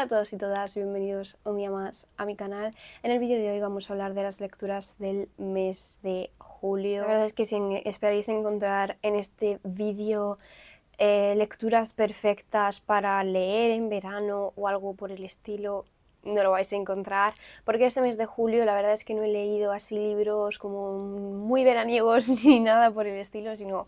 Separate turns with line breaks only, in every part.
Hola a todos y todas, bienvenidos un día más a mi canal. En el vídeo de hoy vamos a hablar de las lecturas del mes de julio. La verdad es que si esperáis encontrar en este vídeo lecturas perfectas para leer en verano o algo por el estilo, no lo vais a encontrar, porque este mes de julio la verdad es que no he leído así libros como muy veraniegos ni nada por el estilo, sino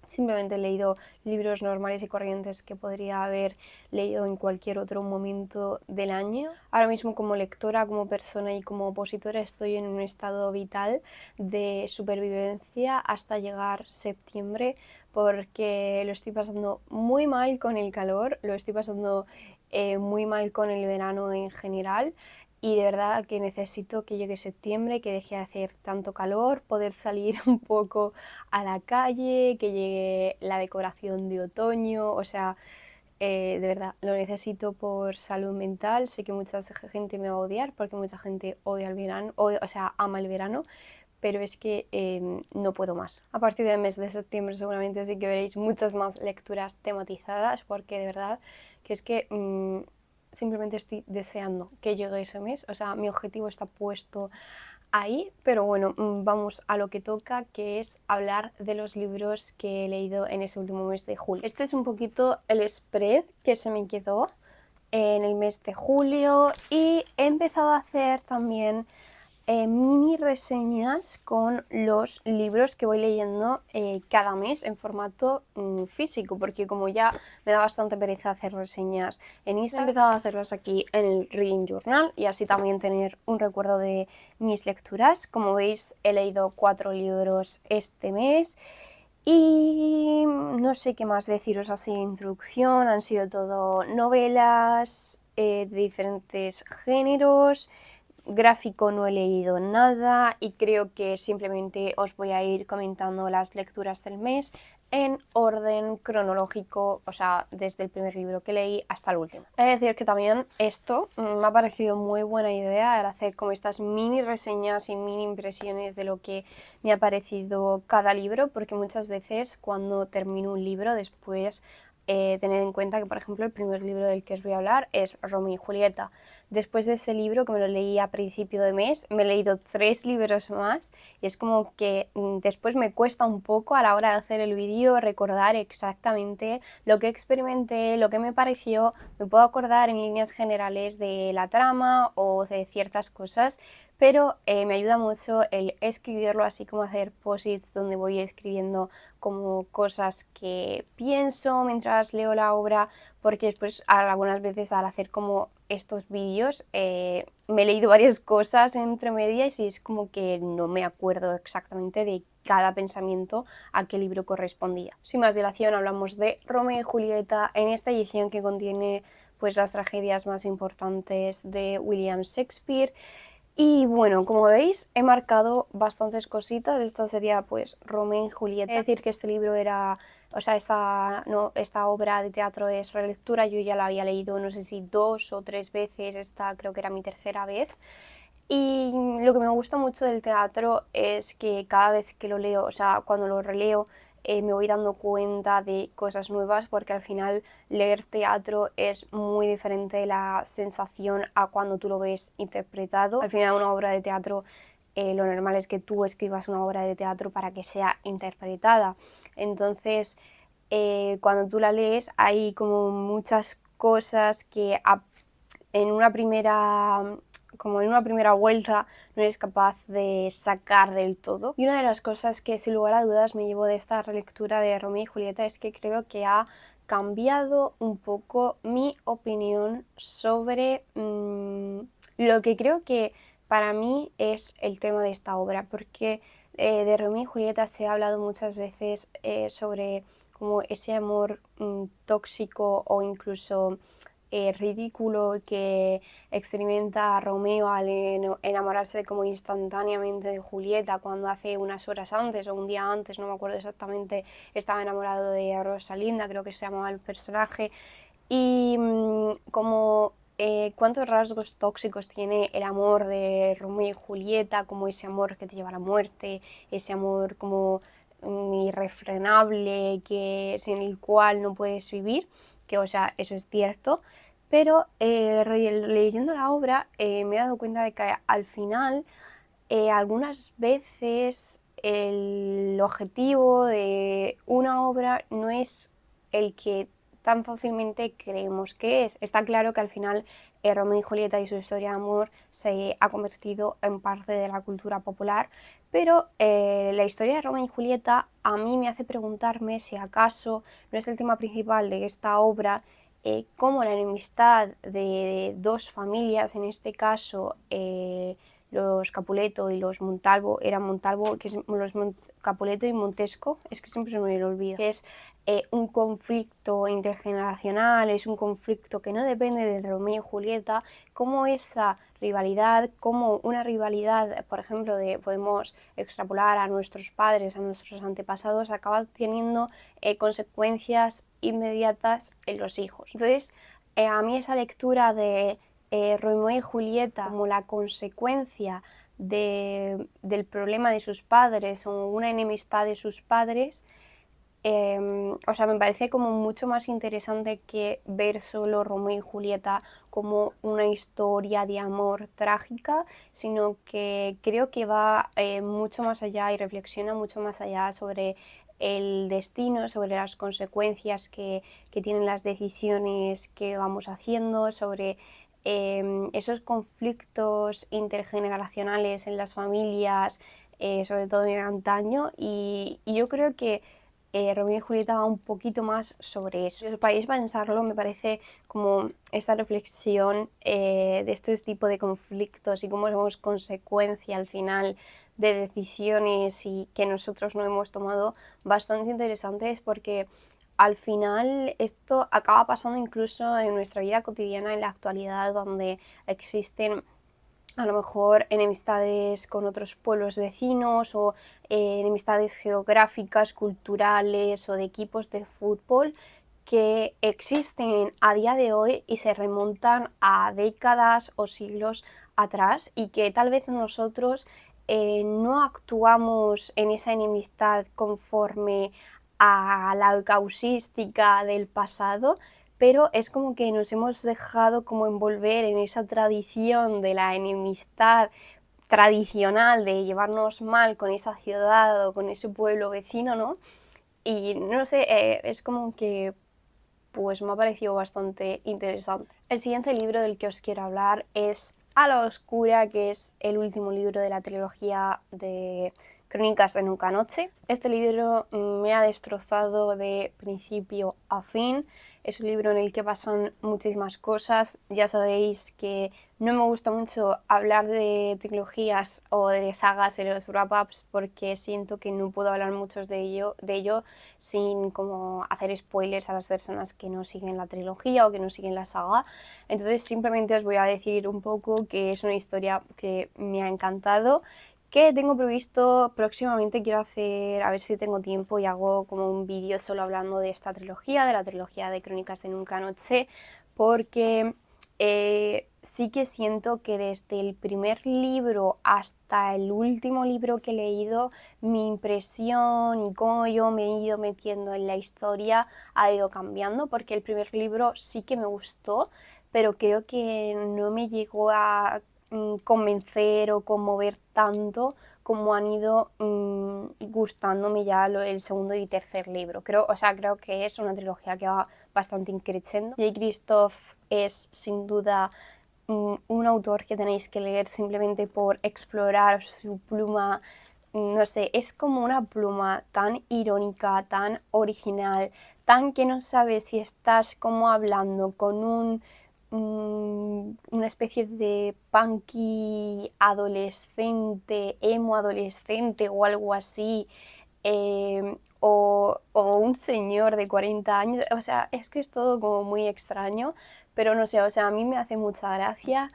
simplemente he leído libros normales y corrientes que podría haber leído en cualquier otro momento del año. Ahora mismo como lectora, como persona y como opositora estoy en un estado vital de supervivencia hasta llegar septiembre, porque lo estoy pasando muy mal con el calor, lo estoy pasando muy mal con el verano en general. Y de verdad que necesito que llegue septiembre, que deje de hacer tanto calor, poder salir un poco a la calle, que llegue la decoración de otoño, o sea, de verdad, lo necesito por salud mental. Sé que mucha gente me va a odiar porque mucha gente odia el verano, o sea, ama el verano, pero es que no puedo más. A partir del mes de septiembre seguramente sí que veréis muchas más lecturas tematizadas, porque de verdad que es que simplemente estoy deseando que llegue ese mes, o sea, mi objetivo está puesto ahí, pero bueno, vamos a lo que toca, que es hablar de los libros que he leído en ese último mes de julio. Este es un poquito el spread que se me quedó en el mes de julio y he empezado a hacer también mini reseñas con los libros que voy leyendo cada mes en formato físico, porque como ya me da bastante pereza hacer reseñas en Instagram, he empezado a hacerlas aquí en el Reading Journal y así también tener un recuerdo de mis lecturas. Como veis, he leído 4 libros este mes. Y no sé qué más deciros así de introducción, han sido todo novelas de diferentes géneros. Gráfico no he leído nada y creo que simplemente os voy a ir comentando las lecturas del mes en orden cronológico, o sea, desde el primer libro que leí hasta el último. He de decir que también esto me ha parecido muy buena idea, el hacer como estas mini reseñas y mini impresiones de lo que me ha parecido cada libro, porque muchas veces cuando termino un libro después tened en cuenta que, por ejemplo, el primer libro del que os voy a hablar es Romeo y Julieta. Después de este libro, que me lo leí a principio de mes, me he leído 3 libros más y es como que después me cuesta un poco a la hora de hacer el vídeo recordar exactamente lo que experimenté, lo que me pareció. Me puedo acordar en líneas generales de la trama o de ciertas cosas, pero me ayuda mucho el escribirlo, así como hacer posits donde voy escribiendo como cosas que pienso mientras leo la obra, porque después algunas veces al hacer como estos vídeos me he leído varias cosas entre medias y es como que no me acuerdo exactamente de cada pensamiento a qué libro correspondía. Sin más dilación, hablamos de Romeo y Julieta en esta edición que contiene pues las tragedias más importantes de William Shakespeare. Y bueno, como veis, he marcado bastantes cositas. Esta sería pues Romeo y Julieta. Es decir, que este libro era, o sea, esta obra de teatro es relectura. Yo ya la había leído no sé si 2 o 3 veces, esta creo que era mi tercera vez. Y lo que me gusta mucho del teatro es que cada vez que lo leo, o sea, cuando lo releo, me voy dando cuenta de cosas nuevas, porque al final leer teatro es muy diferente la sensación a cuando tú lo ves interpretado. Al final una obra de teatro, lo normal es que tú escribas una obra de teatro para que sea interpretada. Entonces, cuando tú la lees hay como muchas cosas que en una primera vuelta no eres capaz de sacar del todo. Y una de las cosas que sin lugar a dudas me llevo de esta relectura de Romeo y Julieta es que creo que ha cambiado un poco mi opinión sobre lo que creo que para mí es el tema de esta obra, porque de Romeo y Julieta se ha hablado muchas veces sobre como ese amor tóxico o incluso ridículo que experimenta Romeo al enamorarse como instantáneamente de Julieta, cuando hace unas horas antes o un día antes, no me acuerdo exactamente, estaba enamorado de Rosalinda, creo que se llamaba el personaje, y como cuántos rasgos tóxicos tiene el amor de Romeo y Julieta, como ese amor que te lleva a la muerte, ese amor como irrefrenable, que sin el cual no puedes vivir, que o sea, eso es cierto. Pero leyendo la obra me he dado cuenta de que al final algunas veces el objetivo de una obra no es el que tan fácilmente creemos que es. Está claro que al final Romeo y Julieta y su historia de amor se ha convertido en parte de la cultura popular, pero la historia de Romeo y Julieta a mí me hace preguntarme si acaso no es el tema principal de esta obra, cómo la enemistad de dos familias, en este caso los Capuleto y los Montalvo, eran Montalvo, que es Capuleto y Montesco, es que siempre se me lo olvida, que es un conflicto intergeneracional, es un conflicto que no depende de Romeo y Julieta, como esta rivalidad, como una rivalidad, por ejemplo, podemos extrapolar a nuestros padres, a nuestros antepasados, acaba teniendo consecuencias inmediatas en los hijos. Entonces, a mí esa lectura de Romeo y Julieta como la consecuencia del problema de sus padres o una enemistad de sus padres, o sea, me parece como mucho más interesante que ver solo Romeo y Julieta como una historia de amor trágica, sino que creo que va mucho más allá y reflexiona mucho más allá sobre el destino, sobre las consecuencias que tienen las decisiones que vamos haciendo, sobre esos conflictos intergeneracionales en las familias, sobre todo en antaño, y yo creo que Romeo y Julieta va un poquito más sobre eso. Si os paráis a pensarlo, me parece como esta reflexión de este tipo de conflictos y cómo somos consecuencia al final de decisiones y que nosotros no hemos tomado bastante interesantes, porque al final esto acaba pasando incluso en nuestra vida cotidiana en la actualidad, donde existen a lo mejor enemistades con otros pueblos vecinos o enemistades geográficas, culturales o de equipos de fútbol que existen a día de hoy y se remontan a décadas o siglos atrás, y que tal vez nosotros no actuamos en esa enemistad conforme a la causística del pasado, pero es como que nos hemos dejado como envolver en esa tradición de la enemistad tradicional de llevarnos mal con esa ciudad o con ese pueblo vecino, ¿no? Y no sé, es como que pues me ha parecido bastante interesante. El siguiente libro del que os quiero hablar es A la Oscura, que es el último libro de la trilogía de Crónicas de Nunca Noche. Este libro me ha destrozado de principio a fin. Es un libro en el que pasan muchísimas cosas. Ya sabéis que no me gusta mucho hablar de trilogías o de sagas en los wrap-ups porque siento que no puedo hablar mucho de ello sin como hacer spoilers a las personas que no siguen la trilogía o que no siguen la saga. Entonces simplemente os voy a decir un poco que es una historia que me ha encantado, que tengo previsto próximamente. Quiero hacer, a ver si tengo tiempo y hago como un vídeo solo hablando de esta trilogía, de la trilogía de Crónicas de Nunca Noche, porque sí que siento que desde el primer libro hasta el último libro que he leído, mi impresión y cómo yo me he ido metiendo en la historia ha ido cambiando, porque el primer libro sí que me gustó, pero creo que no me llegó a convencer o conmover tanto como han ido gustándome ya el segundo y tercer libro. Creo que es una trilogía que va bastante increciendo. J. Christoph es sin duda un autor que tenéis que leer simplemente por explorar su pluma. No sé, es como una pluma tan irónica, tan original, tan que no sabes si estás como hablando con una especie de punky adolescente, emo adolescente o algo así, o un señor de 40 años, o sea, es que es todo como muy extraño, pero no sé, o sea, a mí me hace mucha gracia.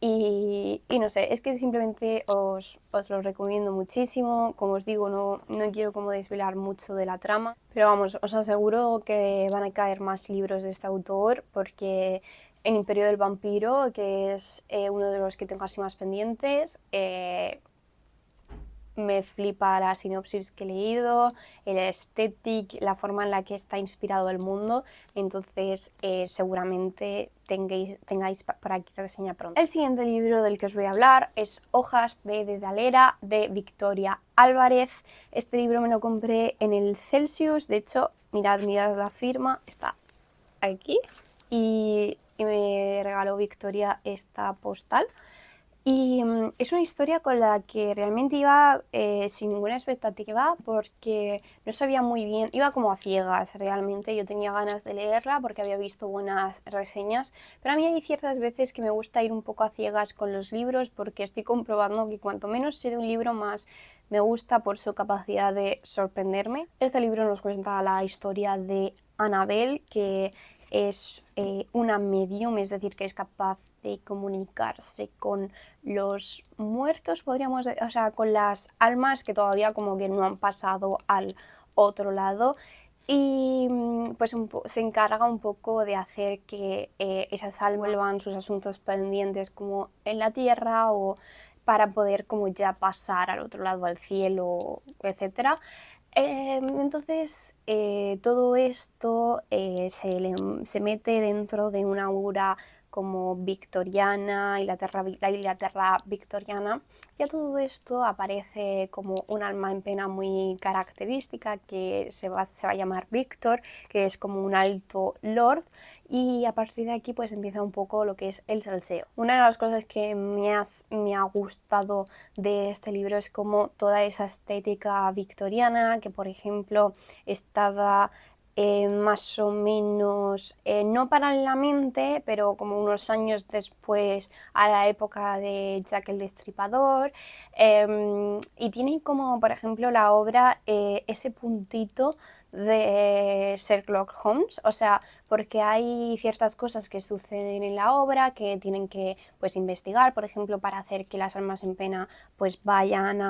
Y no sé, es que simplemente os lo recomiendo muchísimo. Como os digo, no quiero como desvelar mucho de la trama, pero vamos, os aseguro que van a caer más libros de este autor, porque en Imperio del Vampiro, que es uno de los que tengo así más pendientes, me flipa la sinopsis que he leído, el aesthetic, la forma en la que está inspirado el mundo, entonces seguramente tengáis por aquí la reseña pronto. El siguiente libro del que os voy a hablar es Hojas de Dedalera de Victoria Álvarez. Este libro me lo compré en el Celsius, de hecho, mirad la firma, está aquí, y me regaló Victoria esta postal. Y es una historia con la que realmente iba sin ninguna expectativa porque no sabía muy bien, iba como a ciegas realmente, yo tenía ganas de leerla porque había visto buenas reseñas, pero a mí hay ciertas veces que me gusta ir un poco a ciegas con los libros porque estoy comprobando que cuanto menos sé de un libro más me gusta por su capacidad de sorprenderme. Este libro nos cuenta la historia de Annabel, que es una medium, es decir, que es capaz de comunicarse con los muertos, podríamos decir, o sea, con las almas que todavía como que no han pasado al otro lado, y pues se encarga un poco de hacer que esas almas vuelvan sus asuntos pendientes como en la tierra o para poder como ya pasar al otro lado, al cielo, etcétera. Entonces todo esto se mete dentro de una aura como victoriana, la Inglaterra victoriana, y a todo esto aparece como un alma en pena muy característica que se va a llamar Víctor, que es como un alto lord, y a partir de aquí pues empieza un poco lo que es el salseo. Una de las cosas que me ha gustado de este libro es como toda esa estética victoriana, que por ejemplo estaba más o menos, no paralelamente, pero como unos años después a la época de Jack el Destripador, y tiene como por ejemplo la obra ese puntito de Sherlock Holmes, o sea, porque hay ciertas cosas que suceden en la obra que tienen que pues investigar, por ejemplo, para hacer que las almas en pena pues vayan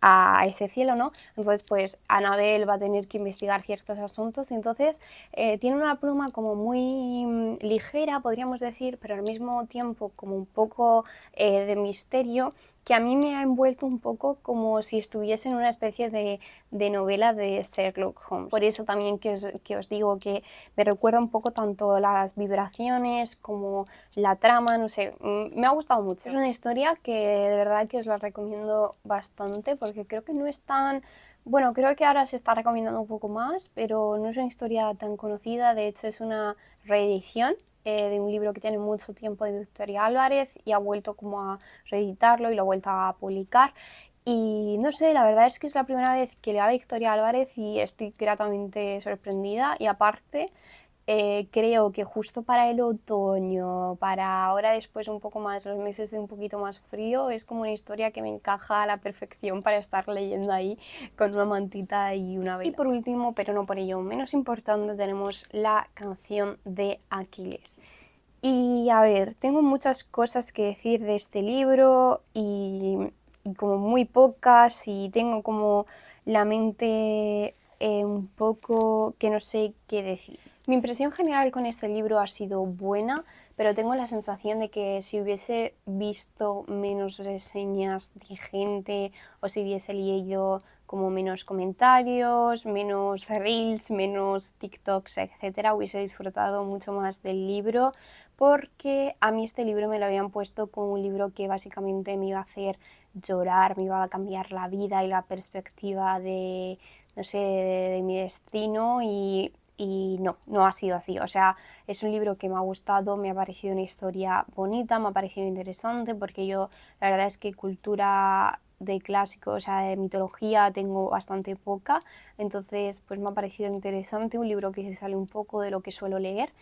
a ese cielo, ¿no? Entonces pues Annabel va a tener que investigar ciertos asuntos, y entonces tiene una pluma como muy ligera, podríamos decir, pero al mismo tiempo como un poco de misterio, que a mí me ha envuelto un poco como si estuviese en una especie de novela de Sherlock Holmes. Por eso también que os digo que me recuerda un poco tanto las vibraciones como la trama, no sé, me ha gustado mucho. Es una historia que de verdad que os la recomiendo bastante porque creo que no es tan... Bueno, creo que ahora se está recomendando un poco más, pero no es una historia tan conocida, de hecho es una reedición de un libro que tiene mucho tiempo de Victoria Álvarez y ha vuelto como a reeditarlo y lo ha vuelto a publicar. Y no sé, la verdad es que es la primera vez que leo a Victoria Álvarez y estoy gratamente sorprendida, y aparte creo que justo para el otoño, para ahora después un poco más, los meses de un poquito más frío, es como una historia que me encaja a la perfección para estar leyendo ahí con una mantita y una vela. Y por último, pero no por ello menos importante, tenemos la canción de Aquiles. Y a ver, tengo muchas cosas que decir de este libro y como muy pocas, y tengo como la mente un poco que no sé qué decir. Mi impresión general con este libro ha sido buena, pero tengo la sensación de que si hubiese visto menos reseñas de gente o si hubiese leído como menos comentarios, menos reels, menos TikToks, etcétera, hubiese disfrutado mucho más del libro, porque a mí este libro me lo habían puesto como un libro que básicamente me iba a hacer llorar, me iba a cambiar la vida y la perspectiva de, no sé, de mi destino, y no ha sido así. O sea, es un libro que me ha gustado, me ha parecido una historia bonita, me ha parecido interesante, porque yo la verdad es que cultura de clásicos, o sea, de mitología tengo bastante poca, entonces pues me ha parecido interesante, un libro que se sale un poco de lo que suelo leer,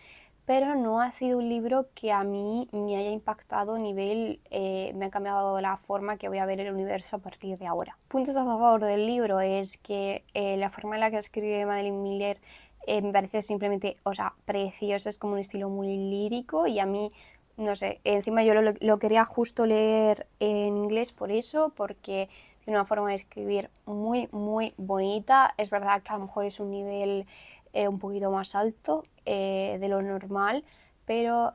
pero no ha sido un libro que a mí me haya impactado a nivel, me ha cambiado la forma que voy a ver el universo a partir de ahora. Puntos a favor del libro es que la forma en la que escribe Madeline Miller me parece simplemente, o sea, precioso, es como un estilo muy lírico, y a mí, no sé, encima yo lo quería justo leer en inglés por eso, porque tiene una forma de escribir muy, muy bonita. Es verdad que a lo mejor es un nivel un poquito más alto de lo normal, pero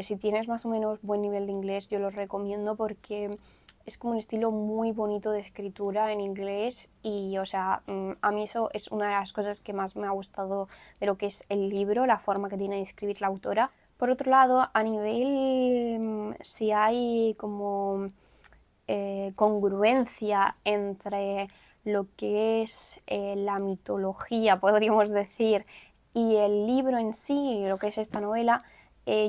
si tienes más o menos buen nivel de inglés yo lo recomiendo porque es como un estilo muy bonito de escritura en inglés y, o sea, a mí eso es una de las cosas que más me ha gustado de lo que es el libro, la forma que tiene de escribir la autora. Por otro lado, a nivel si hay como congruencia entre lo que es la mitología, podríamos decir, y el libro en sí, lo que es esta novela,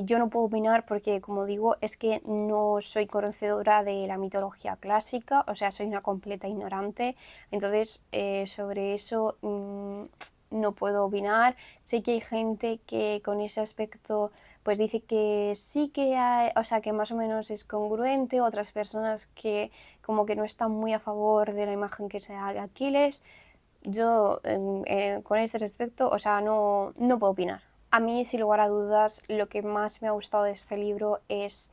yo no puedo opinar porque, como digo, es que no soy conocedora de la mitología clásica, o sea, soy una completa ignorante, entonces sobre eso no puedo opinar. Sé que hay gente que con ese aspecto pues dice que sí que hay, o sea, que más o menos es congruente, otras personas que como que no están muy a favor de la imagen que se da de Aquiles. Yo con este respecto, o sea, no puedo opinar. A mí, sin lugar a dudas, lo que más me ha gustado de este libro es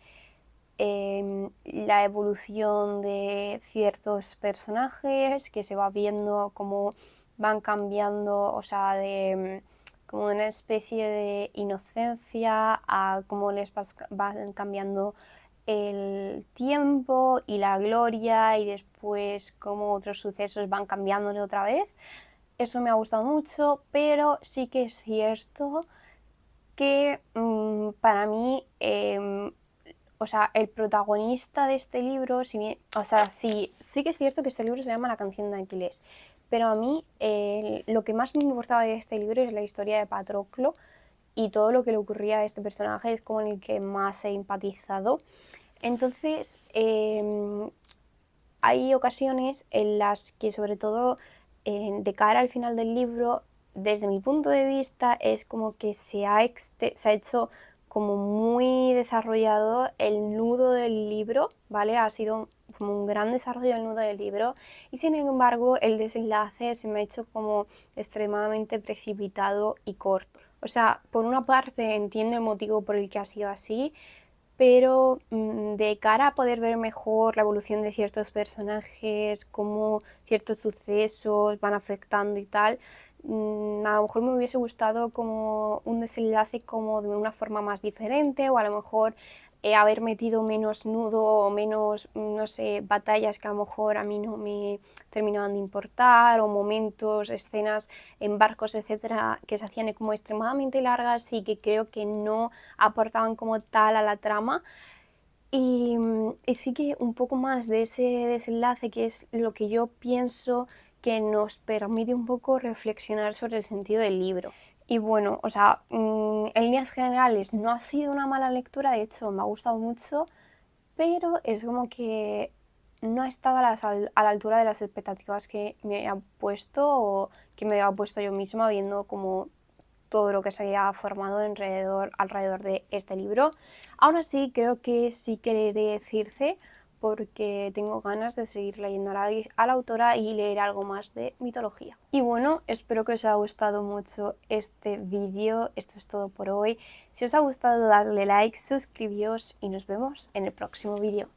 la evolución de ciertos personajes, que se va viendo cómo van cambiando, o sea, de como una especie de inocencia a cómo les van cambiando el tiempo y la gloria y después cómo otros sucesos van cambiándole otra vez. Eso me ha gustado mucho, pero sí que es cierto que para mí, o sea, el protagonista de este libro, si bien, o sea, sí que es cierto que este libro se llama La canción de Aquiles, pero a mí lo que más me importaba de este libro es la historia de Patroclo y todo lo que le ocurría a este personaje es como el que más he empatizado. Entonces, hay ocasiones en las que, sobre todo de cara al final del libro, desde mi punto de vista, es como que se ha hecho como muy desarrollado el nudo del libro, ¿vale? Ha sido como un gran desarrollo del nudo del libro y sin embargo el desenlace se me ha hecho como extremadamente precipitado y corto. O sea, por una parte entiendo el motivo por el que ha sido así, pero de cara a poder ver mejor la evolución de ciertos personajes, cómo ciertos sucesos van afectando y tal, a lo mejor me hubiese gustado como un desenlace como de una forma más diferente o a lo mejor haber metido menos nudo o menos, no sé, batallas que a lo mejor a mí no me terminaban de importar o momentos, escenas en barcos, etcétera, que se hacían como extremadamente largas y que creo que no aportaban como tal a la trama. Y sí que un poco más de ese desenlace, que es lo que yo pienso que nos permite un poco reflexionar sobre el sentido del libro. Y bueno, o sea, en líneas generales no ha sido una mala lectura, de hecho me ha gustado mucho, pero es como que no ha estado a la altura de las expectativas que me había puesto o que me había puesto yo misma viendo como todo lo que se había formado alrededor de este libro. Aún así, creo que sí quereré Circe porque tengo ganas de seguir leyendo a la autora y leer algo más de mitología. Y bueno, espero que os haya gustado mucho este vídeo. Esto es todo por hoy. Si os ha gustado, darle like, suscribíos y nos vemos en el próximo vídeo.